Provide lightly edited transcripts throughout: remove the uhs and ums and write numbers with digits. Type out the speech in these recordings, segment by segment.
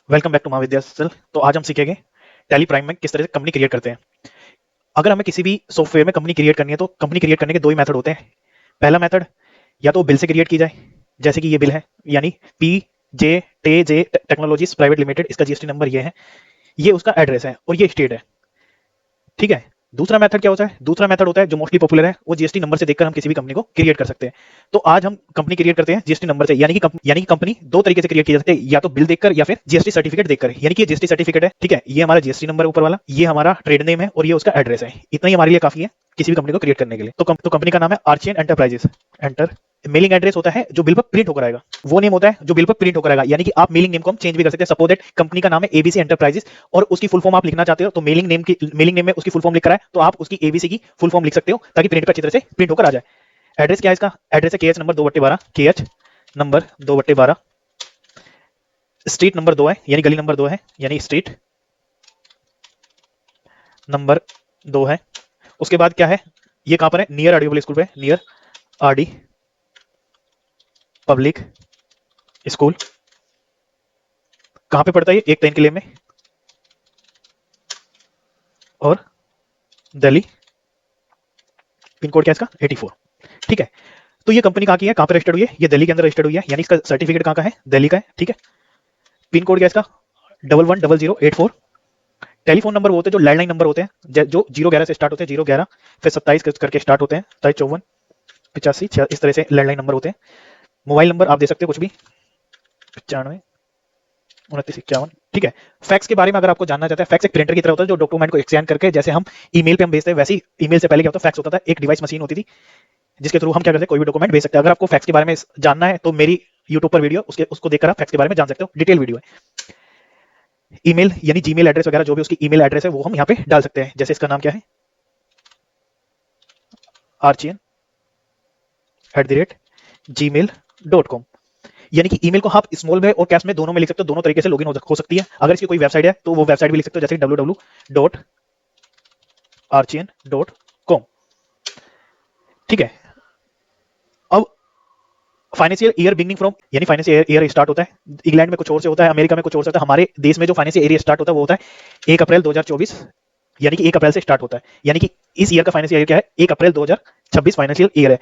Welcome back to महाविद्यासल। तो आज हम सीखेंगे टैली प्राइम में किस तरह से कंपनी क्रिएट करते हैं। अगर हमें किसी भी सॉफ्टवेयर में कंपनी क्रिएट करनी है तो कंपनी क्रिएट करने के दो ही मेथड होते हैं। पहला मेथड या तो बिल से क्रिएट की जाए, जैसे कि ये बिल है, यानी पी जे टे जे टेक्नोलॉजीज प्राइवेट लिमिटेड, इसका जीएसटी नंबर ये है, ये उसका एड्रेस है और ये स्टेट है। ठीक है। दूसरा मेथड क्या होता है? दूसरा मेथड होता है जो मोस्टली पॉपुलर है, वो जीएसटी नंबर से देखकर हम किसी भी कंपनी को क्रिएट कर सकते हैं। तो आज हम कंपनी क्रिएट करते हैं जीएसटी नंबर से, यानी कि कंपनी दो तरीके से क्रिएट की जा सकती है, या तो बिल देखकर या फिर जीएसटी सर्टिफिकेट देखकर। यानी कि ये जीएसटी सर्टिफिकेट है, ठीक है, ये हमारा जीएसटी नंबर ऊपर वाला, ये हमारा ट्रेड नेम है और ये उसका एड्रेस है। इतना ही हमारे लिए काफी है किसी भी कंपनी को क्रिएट करने के लिए। तो कंपनी का नाम है आर्चियन एंटरप्राइजेस। एंटर। मेलिंग एड्रेस होता है जो बिल पर प्रिंट होकर आएगा, वो नेम होता है जो बिल पर प्रिंट होकर आएगा। यानी कि आप मेलिंग नेम को हम चेंज भी कर सकते हैं। सपोज दैट कंपनी का नाम है एबीसी एंटरप्राइजेस और उसकी फुल फॉर्म आप लिखना चाहते हो, तो मेलिंग नेम में उसकी फुल फॉर्म लिख कर आए तो आप उसकी एबीसी की फुल फॉर्म लिख सकते हो, ताकि प्रिंट का अच्छी तरह से प्रिंट होकर आ जाए। एड्रेस क्या है इसका? एड्रेस है KH number 2/12, KH number 2/12, street number 2 है, यानी गली नंबर 2 है, यानी स्ट्रीट नंबर 2 है। उसके बाद क्या है? ये कहां पर है? नियर आरडी पब्लिक स्कूल पे, नियर आरडी पब्लिक स्कूल। कहां पे पड़ता है ये? एक 3 किले में और दिल्ली। पिन कोड क्या है इसका? 84। ठीक है। तो ये कंपनी कहां की है, कहां पे रजिस्टर्ड हुई है? ये दिल्ली के अंदर रजिस्टर्ड हुई है, यानी इसका सर्टिफिकेट कहां का है? दिल्ली का है। ठीक है। पिन कोड क्या है इसका? 110084। टेलीफोन नंबर वो होते हैं जो लैंडलाइन नंबर होते हैं, जो 011 से स्टार्ट होते हैं, 011 फिर 27 करके स्टार्ट होते हैं, 27 54 85, इस तरह से लैंडलाइन नंबर होते हैं। मोबाइल नंबर आप दे सकते हो कुछ भी, 95 29 51। ठीक है। फैक्स के बारे में अगर आपको जानना चाहते हैं, फैक्स एक प्रिंटर की तरह होता है जो डॉक्यूमेंट को स्कैन करके, जैसे हम ईमेल पे हम भेजते हैं, वैसे ही ईमेल से पहले क्या होता है, फैक्स होता था, एक डिवाइस मशीन होती थी जिसके थ्रू हम क्या करते हैं, कोई भी डॉक्यूमेंट भेज सकते हैं। अगर आपको फैक्स के बारे में जानना है तो मेरी यूट्यूब पर वीडियो उसको देखकर आप फैक्स के बारे में जान सकते हो, डिटेल वीडियो है। ईमेल यानी जीमेल एड्रेस वगैरह जो भी उसकी ईमेल एड्रेस है वो हम यहाँ पे डाल सकते हैं। जैसे इसका नाम क्या है? archian@gmail.com। यानी कि ईमेल को आप स्मॉल में और कैप्स में दोनों में लिख सकते हो, दोनों तरीके से लॉगिन हो सकती है। अगर इसकी कोई वेबसाइट है तो वो वेबसाइट भी लिख सकते हो, जैसे www.archian.com। ठीक है। अब फाइनेंशियल ईयर बिगिनिंग फ्रॉम, यानी फाइनेंशियल ईयर स्टार्ट होता है, इंग्लैंड में कुछ और से होता है, अमेरिका में कुछ और से होता है, हमारे देश में जो फाइनेंशियल ईयर स्टार्ट होता है वो होता है 1 अप्रैल 2024, यानी कि 1 अप्रैल से स्टार्ट होता है। यानी कि इस ईयर का फाइनेंशियल ईयर क्या है? 1 अप्रैल 2026 फाइनेंशियल ईयर है।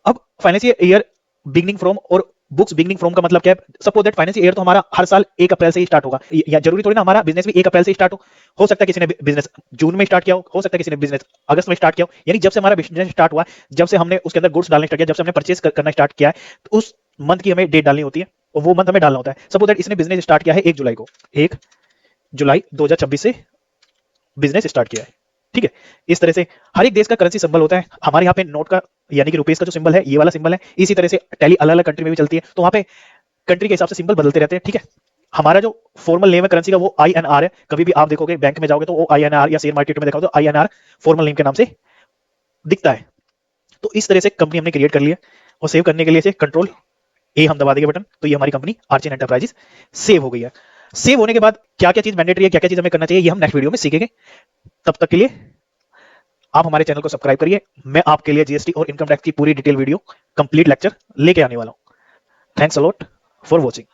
अब फाइनेंशियल ईयर बिगिनिंग फ्रॉम और बुक्स बिगिनिंग फ्रॉम का मतलब क्या है? सपोज दैट फाइनेंशियल ईयर तो हमारा हर साल 1 अप्रैल से ही स्टार्ट होगा, या जरूरी थोड़ी ना हमारा बिजनेस भी 1 अप्रैल से ही स्टार्ट हो सकता है किसी ने बिजनेस जून में स्टार्ट किया हो सकता है किसी ने बिजनेस अगस्त में स्टार्ट किया हो। यानी जब से हमारा बिजनेस स्टार्ट हुआ, जब से हमने उसके अंदर गुड्स डालने स्टार्ट किया, जब से हमने परचेस करना स्टार्ट किया है, तो उस मंथ की हमें डेट डालनी होती है और वो मंथ हमें डालना होता है। सपोज दैट इसने बिजनेस स्टार्ट किया है 1 जुलाई को, 1 जुलाई 2026 से बिजनेस स्टार्ट किया है। ठीक है। इस तरह से हर एक देश का करेंसी सिंबल होता है। हमारे यहाँ पे नोट का यानी कि रुपीस का जो सिंबल है, ये वाला सिंबल है। इसी तरह से टैली अलग अलग कंट्री में भी चलती है, तो वहां पे कंट्री के हिसाब से सिंबल बदलते रहते हैं। ठीक है। हमारा जो फॉर्मल नेम है करेंसी का वो INR है। कभी भी आप देखोगे बैंक में जाओगे तो वो INR, या शेयर मार्केट में देखा तो INR फॉर्मल नेम के नाम से दिखता है। तो इस तरह से कंपनी हमने क्रिएट कर ली है और सेव करने के लिए कंट्रोल ए हम दबा देंगे बटन, तो ये हमारी कंपनी आर्चियन एंटरप्राइजेस सेव हो गई है। सेव होने के बाद क्या क्या चीज मैंडेटरी है, क्या क्या चीज हमें करना चाहिए, ये हम नेक्स्ट वीडियो में सीखेंगे। तब तक के लिए आप हमारे चैनल को सब्सक्राइब करिए। मैं आपके लिए जीएसटी और इनकम टैक्स की पूरी डिटेल वीडियो कंप्लीट लेक्चर लेके आने वाला हूं। Thanks a lot for watching.